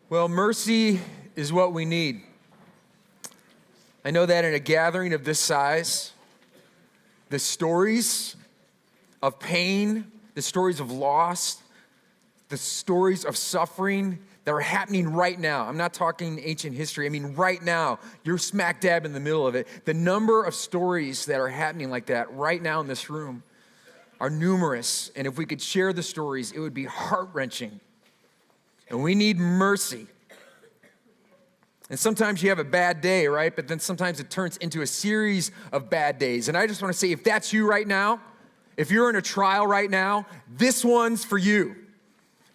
Well, mercy is what we need. I know that in a gathering of this size, the stories of pain, the stories of loss, the stories of suffering that are happening right now. I'm not talking ancient history. I mean, right now, you're smack dab in the middle of it. The number of stories that are happening like that right now in this room are numerous. And if we could share the stories, it would be heart-wrenching. And we need mercy. And sometimes you have a bad day, right? But then sometimes it turns into a series of bad days. And I just want to say, if that's you right now, if you're in a trial right now, this one's for you.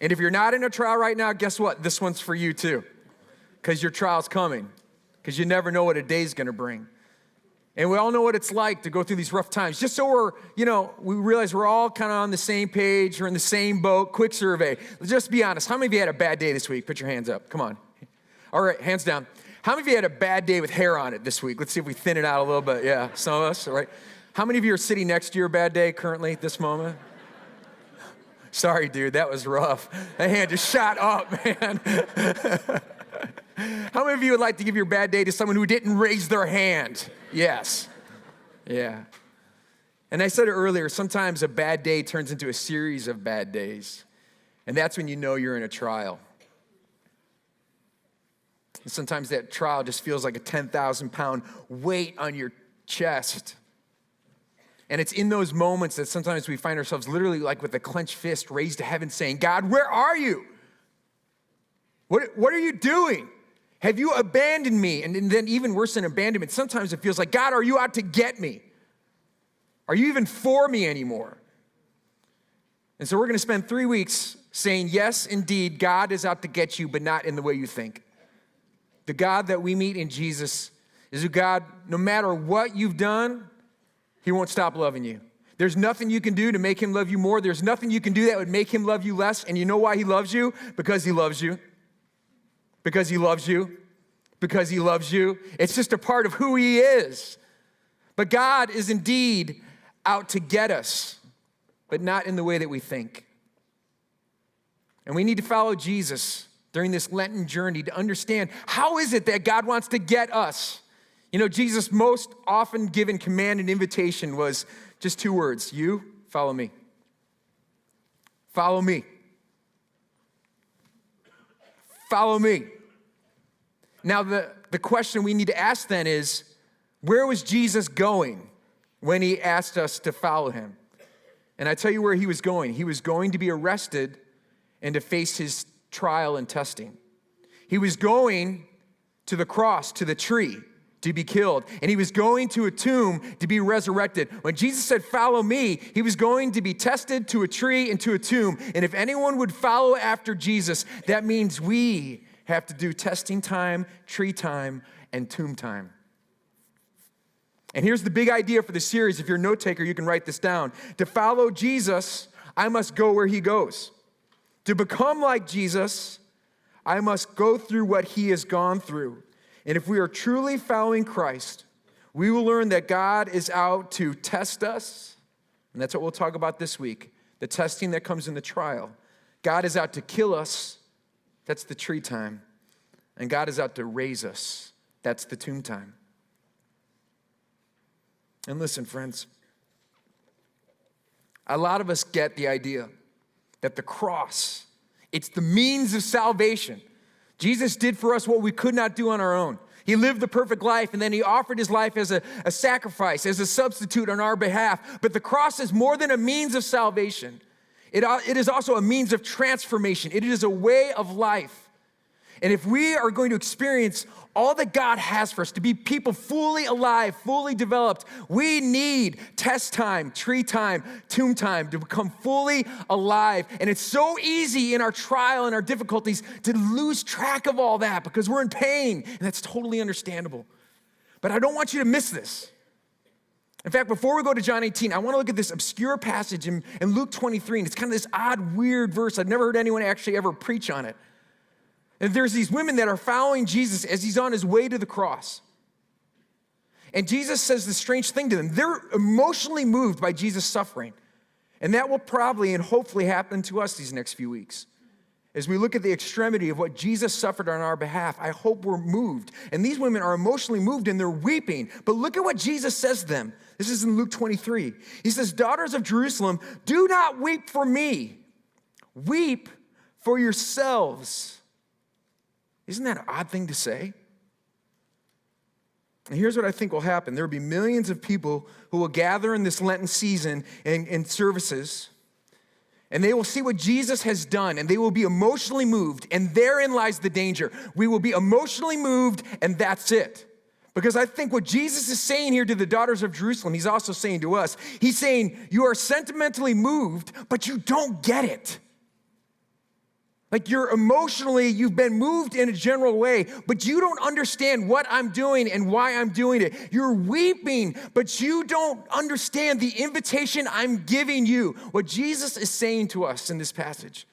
And if you're not in a trial right now, guess what? This one's for you too. Because your trial's coming. Because you never know what a day's going to bring. And we all know what it's like to go through these rough times. Just so we realize we're all kind of on the same page or in the same boat. Quick survey. Let's just be honest. How many of you had a bad day this week? Put your hands up. Come on. All right, hands down. How many of you had a bad day with hair on it this week? Let's see if we thin it out a little bit. Yeah, some of us, all right? How many of you are sitting next to your bad day currently at this moment? Sorry, dude, that was rough. That hand just shot up, man. How many of you would like to give your bad day to someone who didn't raise their hand? Yes. Yeah. And I said it earlier, sometimes a bad day turns into a series of bad days. And that's when you know you're in a trial. And sometimes that trial just feels like a 10,000-pound weight on your chest. And it's in those moments that sometimes we find ourselves literally like with a clenched fist raised to heaven saying, God, where are you? What are you doing? Have you abandoned me? And then even worse than abandonment, sometimes it feels like, God, are you out to get me? Are you even for me anymore? And so we're going to spend 3 weeks saying, yes, indeed, God is out to get you, but not in the way you think. The God that we meet in Jesus is a God, no matter what you've done, he won't stop loving you. There's nothing you can do to make him love you more. There's nothing you can do that would make him love you less. And you know why he loves you? Because he loves you. Because he loves you. Because he loves you. It's just a part of who he is. But God is indeed out to get us, but not in the way that we think. And we need to follow Jesus during this Lenten journey to understand how is it that God wants to get us. You know, Jesus' most often given command and invitation was just 2 words. You, follow me. Follow me. Follow me. Now, the question we need to ask then is, where was Jesus going when he asked us to follow him? And I tell you where he was going. He was going to be arrested and to face his trial and testing. He was going to the cross, to the tree, to be killed. And he was going to a tomb to be resurrected. When Jesus said, follow me, he was going to be tested to a tree and to a tomb. And if anyone would follow after Jesus, that means we have to do testing time, tree time, and tomb time. And here's the big idea for the series. If you're a note taker, you can write this down. To follow Jesus, I must go where he goes. To become like Jesus, I must go through what he has gone through. And if we are truly following Christ, we will learn that God is out to test us. And that's what we'll talk about this week, the testing that comes in the trial. God is out to kill us. That's the tree time. And God is out to raise us. That's the tomb time. And listen, friends, a lot of us get the idea that the cross, it's the means of salvation. Jesus did for us what we could not do on our own. He lived the perfect life, and then he offered his life as a sacrifice, as a substitute on our behalf. But the cross is more than a means of salvation. It is also a means of transformation. It is a way of life. And if we are going to experience all that God has for us, to be people fully alive, fully developed, we need test time, tree time, tomb time to become fully alive. And it's so easy in our trial and our difficulties to lose track of all that because we're in pain, and that's totally understandable. But I don't want you to miss this. In fact, before we go to John 18, I want to look at this obscure passage in Luke 23, and it's kind of this odd, weird verse. I've never heard anyone actually ever preach on it. And there's these women that are following Jesus as he's on his way to the cross. And Jesus says this strange thing to them. They're emotionally moved by Jesus' suffering. And that will probably and hopefully happen to us these next few weeks. as we look at the extremity of what Jesus suffered on our behalf, I hope we're moved. And these women are emotionally moved and they're weeping. But look at what Jesus says to them. This is in Luke 23. He says, daughters of Jerusalem, do not weep for me. Weep for yourselves. Isn't that an odd thing to say? And here's what I think will happen. There will be millions of people who will gather in this Lenten season in services, and they will see what Jesus has done, and they will be emotionally moved, and therein lies the danger. We will be emotionally moved, and that's it. Because I think what Jesus is saying here to the daughters of Jerusalem, he's also saying to us, he's saying, you are sentimentally moved, but you don't get it. Like you've been moved in a general way, but you don't understand what I'm doing and why I'm doing it. You're weeping, but you don't understand the invitation I'm giving you. What Jesus is saying to us in this passage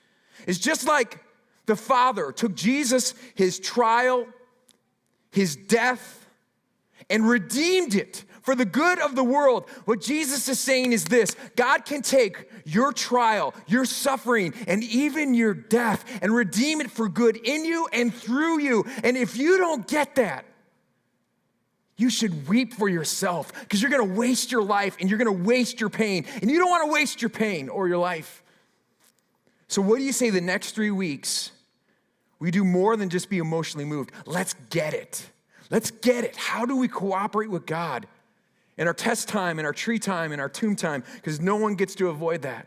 is just like the Father took Jesus, his trial, his death, and redeemed it for the good of the world. What Jesus is saying is this: God can take your trial, your suffering, and even your death and redeem it for good in you and through you. And if you don't get that, you should weep for yourself, because you're gonna waste your life and you're gonna waste your pain. And you don't wanna waste your pain or your life. So what do you say the next 3 weeks? We do more than just be emotionally moved. Let's get it. Let's get it. How do we cooperate with God in our test time, in our tree time, in our tomb time? Because no one gets to avoid that.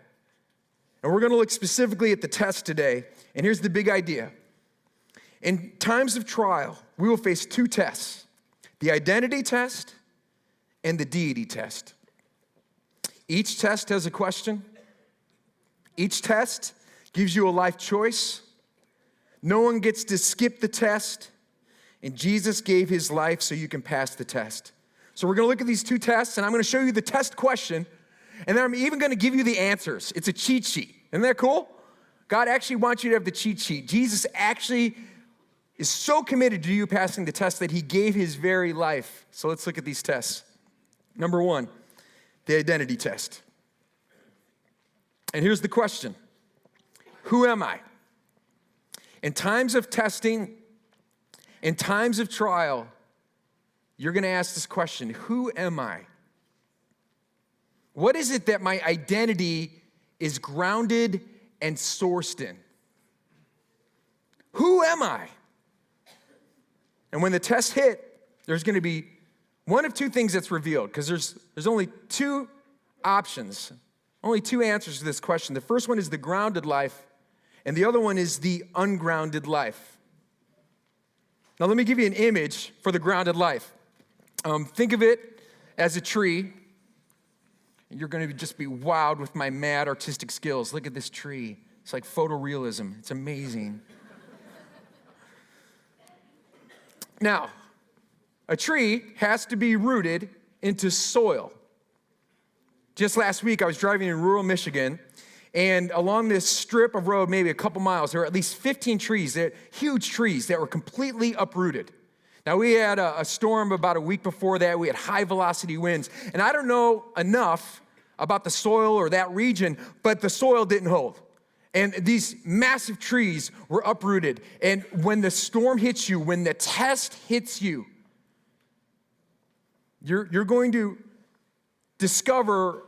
And we're gonna look specifically at the test today. And here's the big idea. In times of trial, we will face 2 tests: the identity test and the deity test. Each test has a question. Each test gives you a life choice. No one gets to skip the test. And Jesus gave his life so you can pass the test. So we're gonna look at these 2 tests, and I'm gonna show you the test question, and then I'm even gonna give you the answers. It's a cheat sheet. Isn't that cool? God actually wants you to have the cheat sheet. Jesus actually is so committed to you passing the test that he gave his very life. So let's look at these tests. Number 1, the identity test. And here's the question: who am I? In times of testing, in times of trial, you're gonna ask this question: who am I? What is it that my identity is grounded and sourced in? Who am I? And when the test hit, there's gonna be one of 2 things that's revealed, because there's only 2 options, only 2 answers to this question. The first one is the grounded life, and the other one is the ungrounded life. Now let me give you an image for the grounded life. Think of it as a tree. You're gonna just be wowed with my mad artistic skills. Look at this tree. It's like photorealism. It's amazing. Now, a tree has to be rooted into soil. Just last week, I was driving in rural Michigan, and along this strip of road, maybe a couple miles, there were at least 15 trees, huge trees that were completely uprooted. Now, we had a storm about a week before that. We had high velocity winds. And I don't know enough about the soil or that region, but the soil didn't hold. And these massive trees were uprooted. And when the storm hits you, when the test hits you, you're going to discover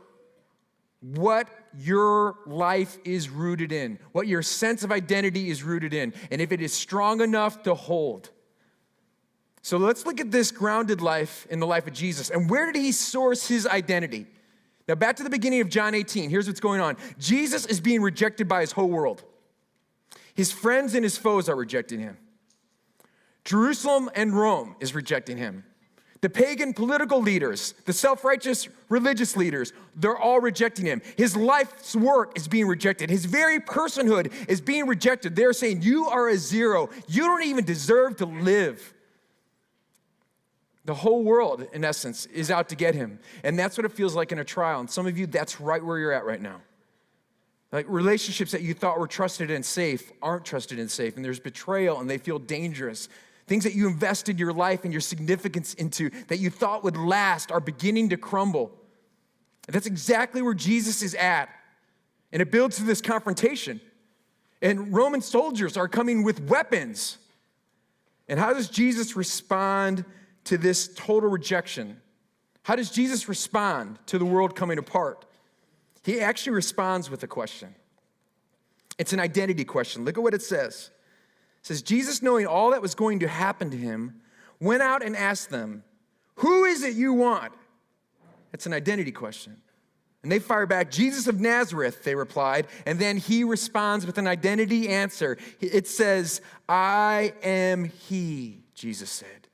what your life is rooted in, what your sense of identity is rooted in, and if it is strong enough to hold. So let's look at this grounded life in the life of Jesus. And where did he source his identity? Now, back to the beginning of John 18, here's what's going on. Jesus is being rejected by his whole world. His friends and his foes are rejecting him. Jerusalem and Rome is rejecting him. The pagan political leaders, the self-righteous religious leaders, they're all rejecting him. His life's work is being rejected. His very personhood is being rejected. They're saying, you are a zero. You don't even deserve to live. The whole world, in essence, is out to get him. And that's what it feels like in a trial. And some of you, that's right where you're at right now. Like relationships that you thought were trusted and safe aren't trusted and safe. And there's betrayal and they feel dangerous. Things that you invested your life and your significance into that you thought would last are beginning to crumble. And that's exactly where Jesus is at. And it builds to this confrontation. And Roman soldiers are coming with weapons. And how does Jesus respond to this total rejection? How does Jesus respond to the world coming apart? He actually responds with a question. It's an identity question. Look at what it says. It says, Jesus, knowing all that was going to happen to him, went out and asked them, who is it you want? It's an identity question. And they fire back, Jesus of Nazareth, they replied. And then he responds with an identity answer. It says, I am he, Jesus said.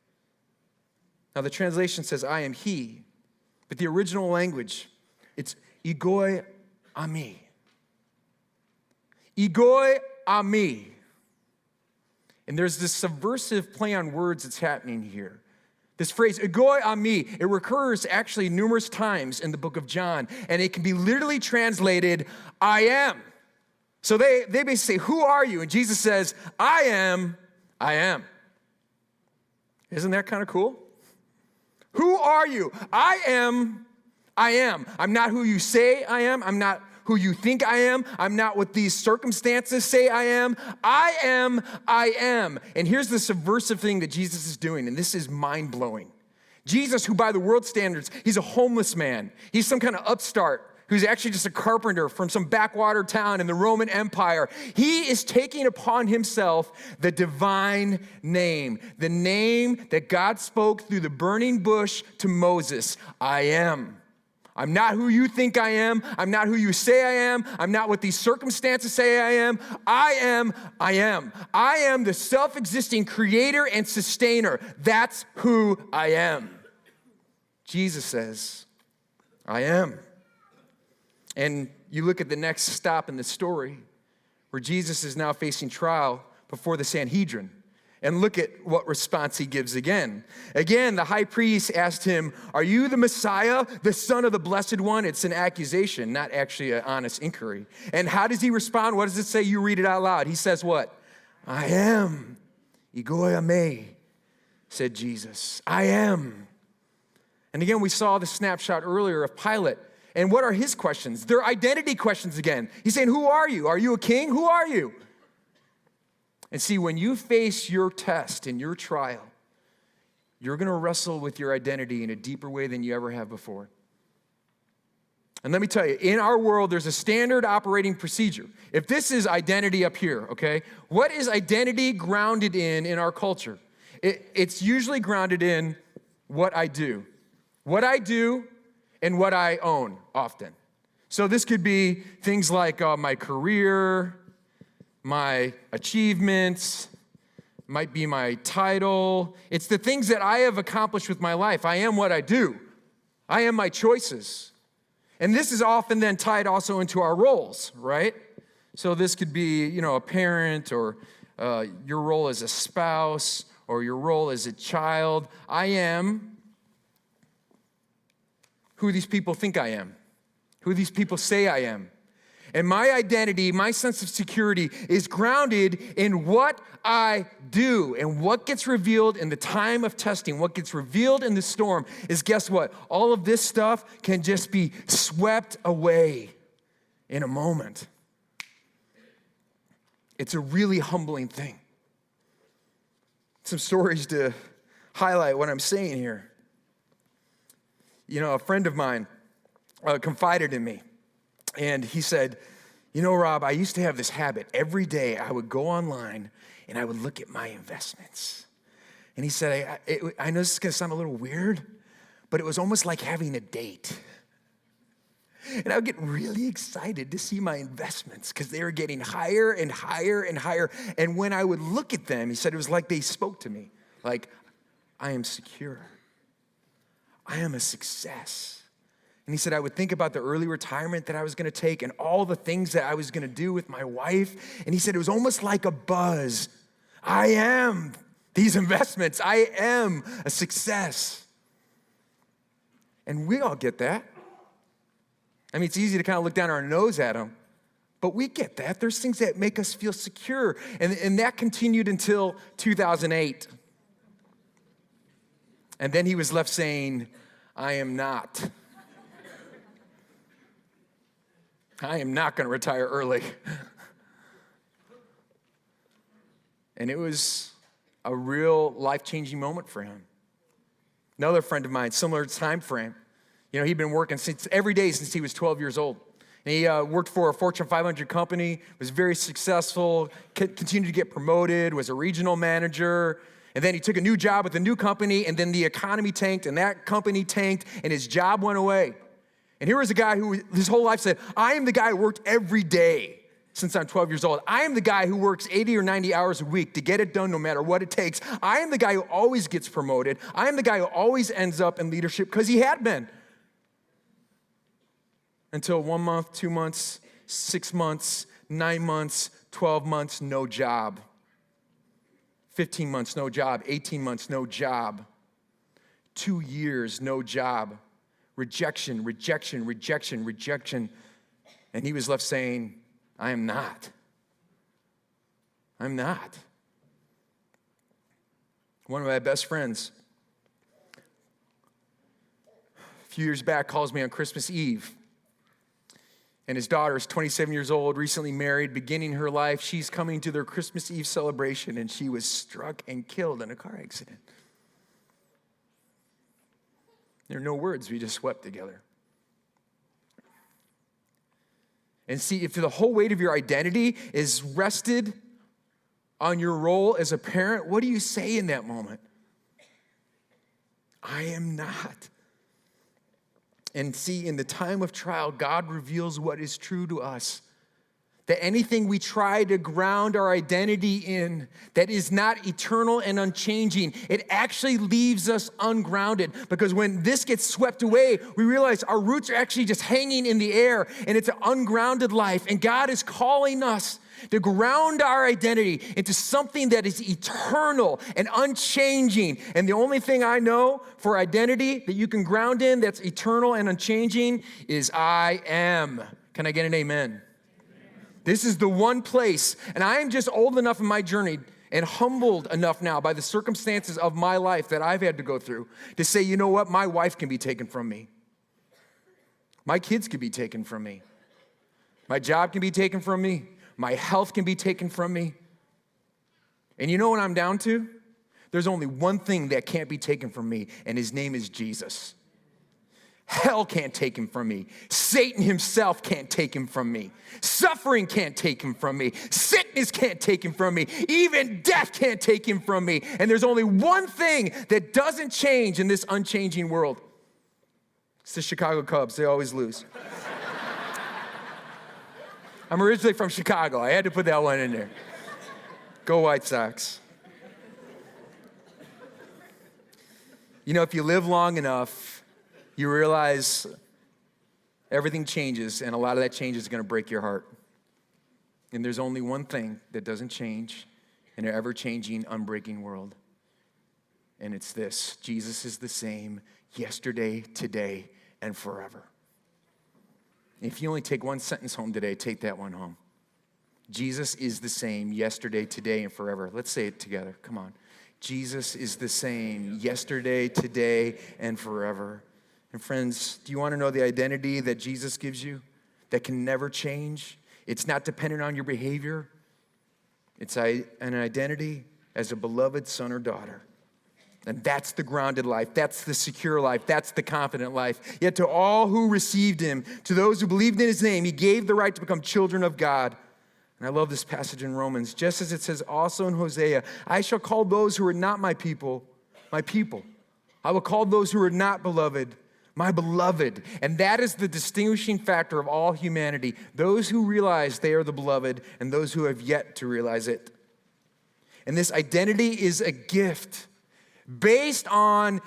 Now the translation says, I am he. But the original language, it's igoi ami. Igoi ami. And there's this subversive play on words that's happening here. This phrase, igoi ami, it recurs actually numerous times in the book of John, and it can be literally translated, I am. So they basically say, who are you? And Jesus says, I am. Isn't that kind of cool? Who are you? I am. I'm not who you say I am. I'm not who you think I am. I'm not what these circumstances say I am. I am. And here's the subversive thing that Jesus is doing, and this is mind-blowing. Jesus, who by the world standards, he's a homeless man. He's some kind of upstart who's actually just a carpenter from some backwater town in the Roman Empire. He is taking upon himself the divine name, the name that God spoke through the burning bush to Moses. I am. I'm not who you think I am. I'm not who you say I am. I'm not what these circumstances say I am. I am. I am the self-existing creator and sustainer. That's who I am. Jesus says, I am. And you look at the next stop in the story where Jesus is now facing trial before the Sanhedrin. And look at what response he gives again. Again, the high priest asked him, are you the Messiah, the Son of the Blessed One? It's an accusation, not actually an honest inquiry. And how does he respond? What does it say? You read it out loud. He says what? I am. Igoi ame, said Jesus. I am. And again, we saw the snapshot earlier of Pilate. And what are his questions? They're identity questions again. He's saying, who are you? Are you a king? Who are you? And see, when you face your test and your trial, you're going to wrestle with your identity in a deeper way than you ever have before. And let me tell you, in our world, there's a standard operating procedure. If this is identity up here, okay, what is identity grounded in our culture? It's usually grounded in what I do. What I do and what I own often. So this could be things like my career, my achievements, might be my title. It's the things that I have accomplished with my life. I am what I do. I am my choices. And this is often then tied also into our roles, right? So this could be, a parent or your role as a spouse or your role as a child. I am who these people think I am, who these people say I am. And my identity, my sense of security is grounded in what I do. And what gets revealed in the time of testing, what gets revealed in the storm is, guess what? All of this stuff can just be swept away in a moment. It's a really humbling thing. Some stories to highlight what I'm saying here. A friend of mine confided in me. And he said, Rob, I used to have this habit. Every day I would go online and I would look at my investments. And he said, I know this is going to sound a little weird, but it was almost like having a date. And I would get really excited to see my investments because they were getting higher and higher and higher. And when I would look at them, he said it was like they spoke to me. Like, I am secure. I am a success. And he said, I would think about the early retirement that I was going to take and all the things that I was going to do with my wife. And he said, it was almost like a buzz. I am these investments. I am a success. And we all get that. I mean, it's easy to kind of look down our nose at them, but we get that. There's things that make us feel secure. And that continued until 2008. And then he was left saying, I am not. I am not going to retire early. And it was a real life-changing moment for him. Another friend of mine, similar time frame. He'd been working every day since he was 12 years old. And he worked for a Fortune 500 company, was very successful, continued to get promoted, was a regional manager. And then he took a new job with a new company, and then the economy tanked, and that company tanked, and his job went away. And here was a guy who his whole life said, I am the guy who worked every day since I'm 12 years old. I am the guy who works 80 or 90 hours a week to get it done no matter what it takes. I am the guy who always gets promoted. I am the guy who always ends up in leadership, because he had been. Until 1 month, 2 months, 6 months, 9 months, 12 months, no job. 15 months, no job. 18 months, no job. 2 years, no job. Rejection, rejection, rejection, rejection. And he was left saying, I am not. I'm not. One of my best friends, a few years back, calls me on Christmas Eve. And his daughter is 27 years old, recently married, beginning her life. She's coming to their Christmas Eve celebration, and she was struck and killed in a car accident. There are no words, we just wept together. And see, if the whole weight of your identity is rested on your role as a parent, what do you say in that moment? I am not. And see, in the time of trial, God reveals what is true to us. That anything we try to ground our identity in that is not eternal and unchanging, it actually leaves us ungrounded. Because when this gets swept away, we realize our roots are actually just hanging in the air, and it's an ungrounded life. And God is calling us to ground our identity into something that is eternal and unchanging. And the only thing I know for identity that you can ground in that's eternal and unchanging is I am. Can I get an amen? This is the one place, and I am just old enough in my journey and humbled enough now by the circumstances of my life that I've had to go through to say, you know what, my wife can be taken from me. My kids can be taken from me. My job can be taken from me. My health can be taken from me. And you know what I'm down to? There's only one thing that can't be taken from me, and his name is Jesus. Hell can't take him from me. Satan himself can't take him from me. Suffering can't take him from me. Sickness can't take him from me. Even death can't take him from me. And there's only one thing that doesn't change in this unchanging world. It's the Chicago Cubs. They always lose. I'm originally from Chicago. I had to put that one in there. Go White Sox. If you live long enough, you realize everything changes, and a lot of that change is going to break your heart. And there's only one thing that doesn't change in an ever-changing, unbreaking world. And it's this: Jesus is the same yesterday, today, and forever. If you only take one sentence home today, take that one home. Jesus is the same yesterday, today, and forever. Let's say it together. Come on. Jesus is the same yesterday, today, and forever. And friends, do you want to know the identity that Jesus gives you that can never change? It's not dependent on your behavior. It's an identity as a beloved son or daughter. And that's the grounded life. That's the secure life. That's the confident life. Yet to all who received him, to those who believed in his name, he gave the right to become children of God. And I love this passage in Romans. Just as it says also in Hosea, I shall call those who are not my people, my people. I will call those who are not beloved, my beloved. And that is the distinguishing factor of all humanity. Those who realize they are the beloved and those who have yet to realize it. And this identity is a gift based on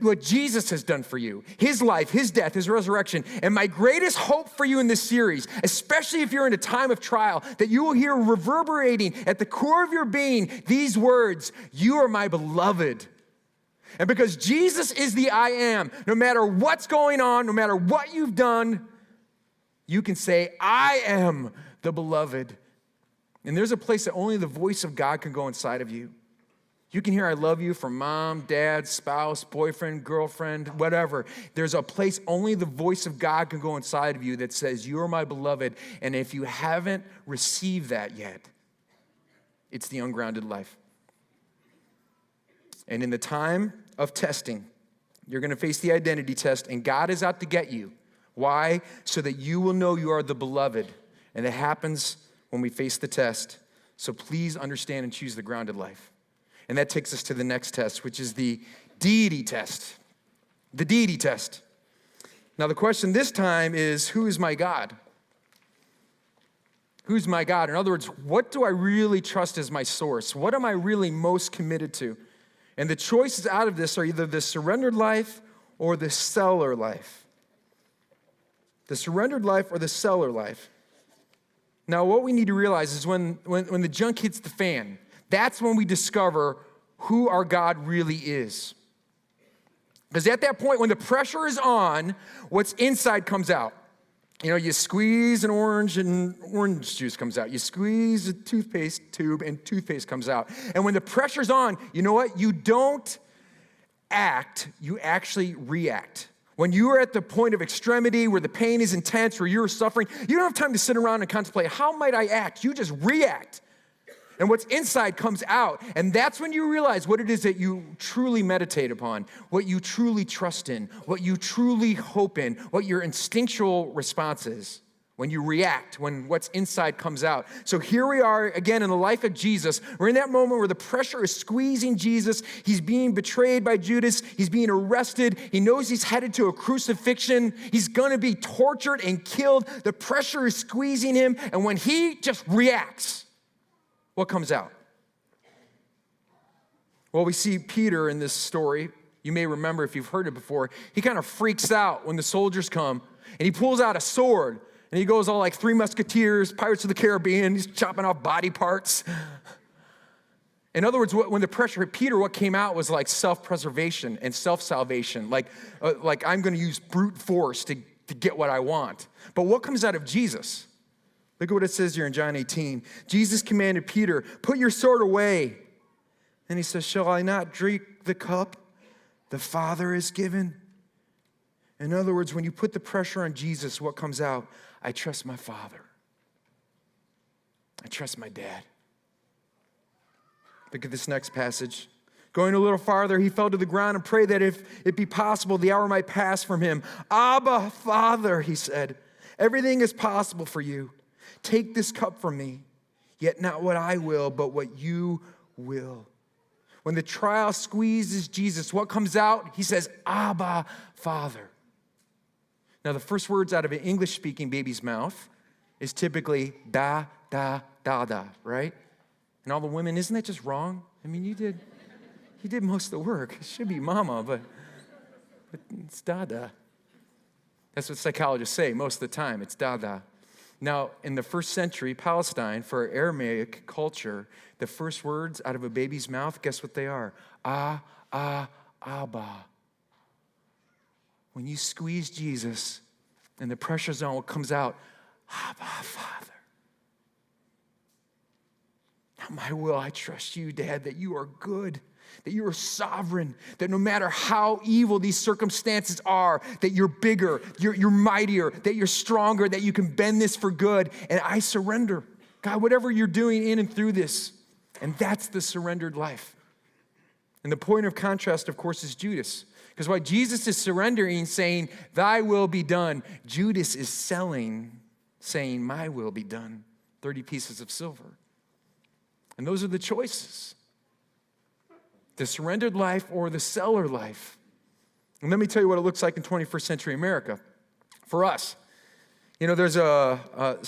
what Jesus has done for you, his life, his death, his resurrection. And my greatest hope for you in this series, especially if you're in a time of trial, that you will hear reverberating at the core of your being these words: you are my beloved. And because Jesus is the I am, no matter what's going on, no matter what you've done, you can say, I am the beloved. And there's a place that only the voice of God can go inside of you. You can hear I love you from mom, dad, spouse, boyfriend, girlfriend, whatever. There's a place only the voice of God can go inside of you that says, you are my beloved. And if you haven't received that yet, It's the ungrounded life. And in the time of testing, you're going to face the identity test, and God is out to get you. Why? So that you will know you are the beloved. And it happens when we face the test. So please understand and choose the grounded life. And that takes us to the next test, which is the Deity Test. The Deity Test. Now the question this time is, who is my God? Who's my God? In other words, what do I really trust as my source? What am I really most committed to? And the choices out of this are either the surrendered life or the seller life. The surrendered life or the seller life. Now, what we need to realize is when the junk hits the fan, that's when we discover who our God really is. Because at that point, when the pressure is on, what's inside comes out. You know, you squeeze an orange and orange juice comes out. You squeeze a toothpaste tube and toothpaste comes out. And when the pressure's on, you know what? You don't act, you actually react. When you are at the point of extremity, where the pain is intense, where you're suffering, you don't have time to sit around and contemplate, how might I act? You just react. And what's inside comes out. And that's when you realize what it is that you truly meditate upon, what you truly trust in, what you truly hope in, what your instinctual response is. When you react, when what's inside comes out. So here we are again in the life of Jesus. We're in that moment where the pressure is squeezing Jesus. He's being betrayed by Judas. He's being arrested. He knows he's headed to a crucifixion. He's going to be tortured and killed. The pressure is squeezing him. And when he just reacts, what comes out? Well, we see Peter in this story. You may remember if you've heard it before. He kind of freaks out when the soldiers come, and he pulls out a sword, and he goes all like Three Musketeers, Pirates of the Caribbean. He's chopping off body parts. In other words, when the pressure hit Peter, what came out was like self-preservation and self-salvation. Like I'm going to use brute force to get what I want. But what comes out of Jesus? Look at what it says here in John 18. Jesus commanded Peter, put your sword away. And he says, shall I not drink the cup the Father has given? In other words, when you put the pressure on Jesus, what comes out? I trust my Father. I trust my dad. Look at this next passage. Going a little farther, he fell to the ground and prayed that if it be possible, the hour might pass from him. Abba, Father, he said, everything is possible for you. Take this cup from me, yet not what I will, but what you will. When the trial squeezes Jesus, what comes out? He says, Abba, Father. Now, the first words out of an English-speaking baby's mouth is typically da, da, da, da, right? And all the women, isn't that just wrong? I mean, you did most of the work. It should be mama, but it's da, da. That's what psychologists say most of the time. It's da, da. Now, in the first century Palestine, for Aramaic culture, the first words out of a baby's mouth, guess what they are? Abba. When you squeeze Jesus and the pressure's on, what comes out? Abba, Father. Not my will, I trust you, Dad, that you are good, that you are sovereign, that no matter how evil these circumstances are, that you're bigger, you're mightier, that you're stronger, that you can bend this for good. And I surrender. God, whatever you're doing in and through this. And that's the surrendered life. And the point of contrast, of course, is Judas. Because while Jesus is surrendering, saying, thy will be done, Judas is selling, saying, my will be done. 30 pieces of silver. And those are the choices. The surrendered life or the seller life. And let me tell you what it looks like in 21st century America. For us, you know, there's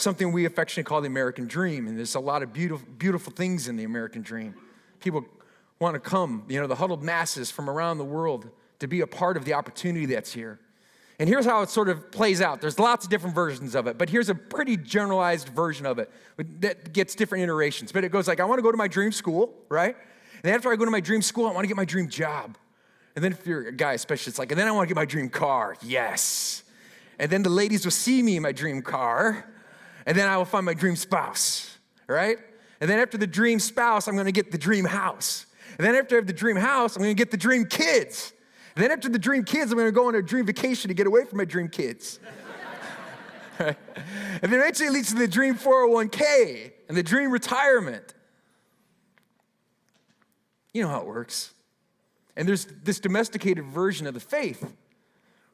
something we affectionately call the American dream, and there's a lot of beautiful things in the American dream. People want to come, you know, the huddled masses from around the world to be a part of the opportunity that's here. And here's how it sort of plays out. There's lots of different versions of it, but here's a pretty generalized version of it that gets different iterations. But it goes like, I want to go to my dream school, right? And then after I go to my dream school, I want to get my dream job. And then if you're a guy especially, it's like, and then I want to get my dream car. Yes. And then the ladies will see me in my dream car. And then I will find my dream spouse, right? And then after the dream spouse, I'm going to get the dream house. And then after I have the dream house, I'm going to get the dream kids. And then after the dream kids, I'm going to go on a dream vacation to get away from my dream kids. Right? And then eventually it leads to the dream 401k and the dream retirement. You know how it works. And there's this domesticated version of the faith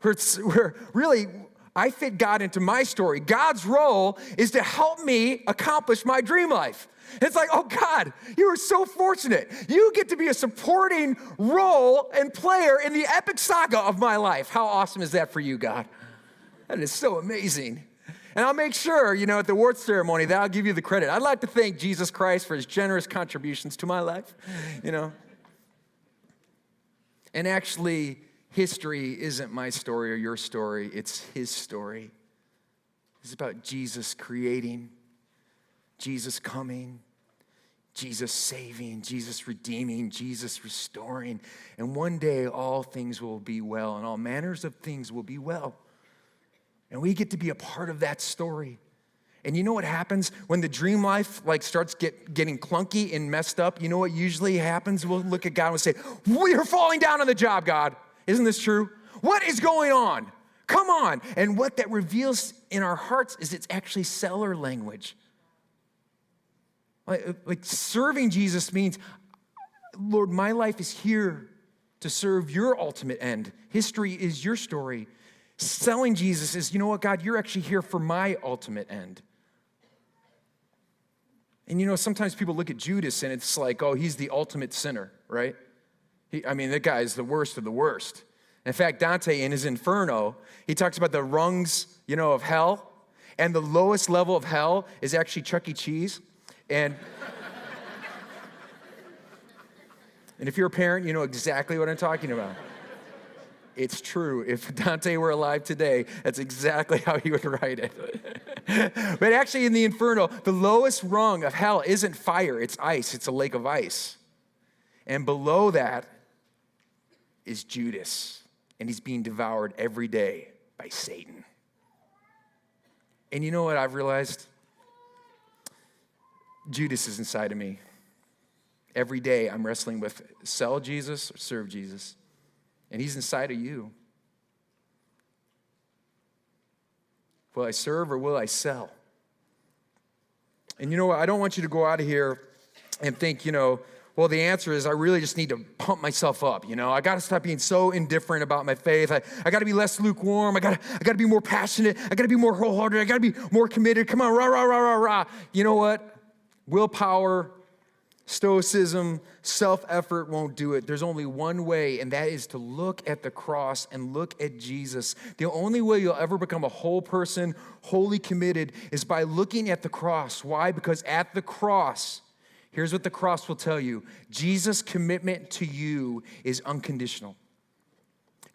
where really I fit God into my story. God's role is to help me accomplish my dream life. It's like, oh God, you are so fortunate. You get to be a supporting role and player in the epic saga of my life. How awesome is that for you, God? That is so amazing. And I'll make sure, at the awards ceremony that I'll give you the credit. I'd like to thank Jesus Christ for his generous contributions to my life, And actually, history isn't my story or your story. It's his story. It's about Jesus creating, Jesus coming, Jesus saving, Jesus redeeming, Jesus restoring. And one day, all things will be well, and all manners of things will be well. And we get to be a part of that story. And you know what happens when the dream life starts getting clunky and messed up? You know what usually happens? We'll look at God and we'll say, we are falling down on the job, God. Isn't this true? What is going on? Come on. And what that reveals in our hearts is it's actually seller language. Like serving Jesus means, Lord, my life is here to serve your ultimate end. History is your story. Selling Jesus is, you know what, God, you're actually here for my ultimate end. And sometimes people look at Judas and it's like, oh, he's the ultimate sinner, right? That guy is the worst of the worst. In fact, Dante in his Inferno, he talks about the rungs, of hell. And the lowest level of hell is actually Chuck E. Cheese. And if you're a parent, you know exactly what I'm talking about. It's true. If Dante were alive today, that's exactly how he would write it. But actually in the Inferno, the lowest rung of hell isn't fire, it's ice. It's a lake of ice. And below that is Judas. And he's being devoured every day by Satan. And you know what I've realized? Judas is inside of me. Every day I'm wrestling with sell Jesus or serve Jesus. And he's inside of you. Will I serve or will I sell? And you know what? I don't want you to go out of here and think, well, the answer is I really just need to pump myself up. I got to stop being so indifferent about my faith. I got to be less lukewarm. I got to be more passionate. I got to be more wholehearted. I got to be more committed. Come on, rah, rah, rah, rah, rah. You know what? Willpower, stoicism, self-effort won't do it. There's only one way, and that is to look at the cross and look at Jesus. The only way you'll ever become a whole person, wholly committed, is by looking at the cross. Why? Because at the cross, here's what the cross will tell you. Jesus' commitment to you is unconditional.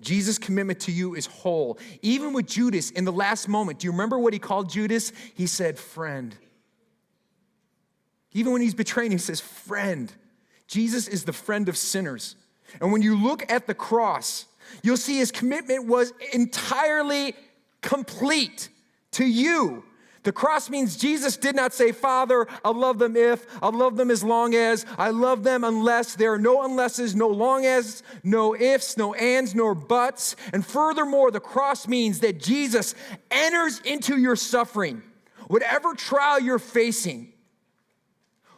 Jesus' commitment to you is whole. Even with Judas, in the last moment, do you remember what he called Judas? He said, friend. Even when he's betraying, he says, friend. Jesus is the friend of sinners. And when you look at the cross, you'll see his commitment was entirely complete to you. The cross means Jesus did not say, Father, I'll love them if, I'll love them as long as, I love them unless. There are no unlesses, no long as, no ifs, no ands, nor buts. And furthermore, the cross means that Jesus enters into your suffering. Whatever trial you're facing,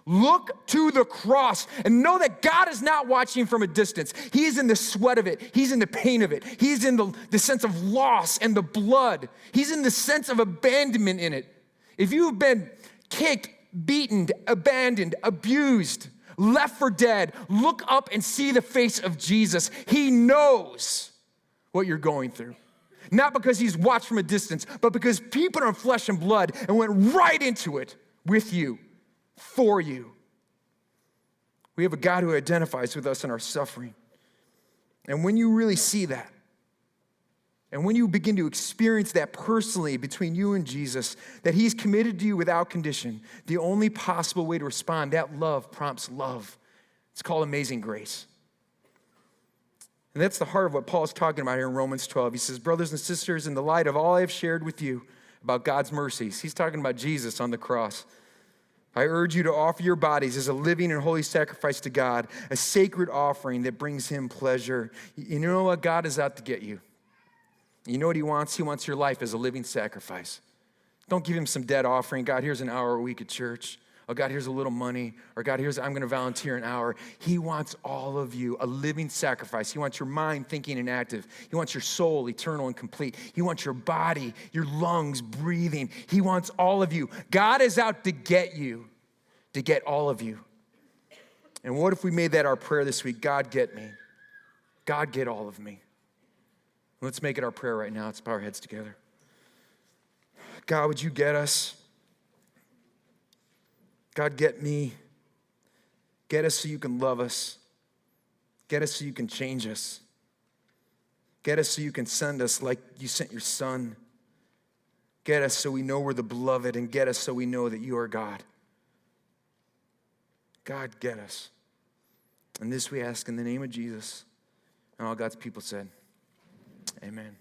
look to the cross and know that God is not watching from a distance. He is in the sweat of it. He's in the pain of it. He's in the sense of loss and the blood. He's in the sense of abandonment in it. If you've been kicked, beaten, abandoned, abused, left for dead, look up and see the face of Jesus. He knows what you're going through. Not because he's watched from a distance, but because he put on flesh and blood and went right into it with you. For you. We have a God who identifies with us in our suffering. And when you really see that, and when you begin to experience that personally between you and Jesus, that he's committed to you without condition, the only possible way to respond, that love prompts love. It's called amazing grace. And that's the heart of what Paul's talking about here in Romans 12. He says, brothers and sisters, in the light of all I have shared with you about God's mercies, he's talking about Jesus on the cross. I urge you to offer your bodies as a living and holy sacrifice to God, a sacred offering that brings him pleasure. You know what? God is out to get you. You know what he wants? He wants your life as a living sacrifice. Don't give him some dead offering. God, here's an hour a week at church. Oh, God, here's a little money. Or God, I'm going to volunteer an hour. He wants all of you, a living sacrifice. He wants your mind thinking and active. He wants your soul eternal and complete. He wants your body, your lungs breathing. He wants all of you. God is out to get you, to get all of you. And what if we made that our prayer this week? God, get me. God, get all of me. Let's make it our prayer right now. Let's bow our heads together. God, would you get us? God, get me. Get us so you can love us. Get us so you can change us. Get us so you can send us like you sent your son. Get us so we know we're the beloved, and get us so we know that you are God. God, get us. And this we ask in the name of Jesus. And all God's people said, amen.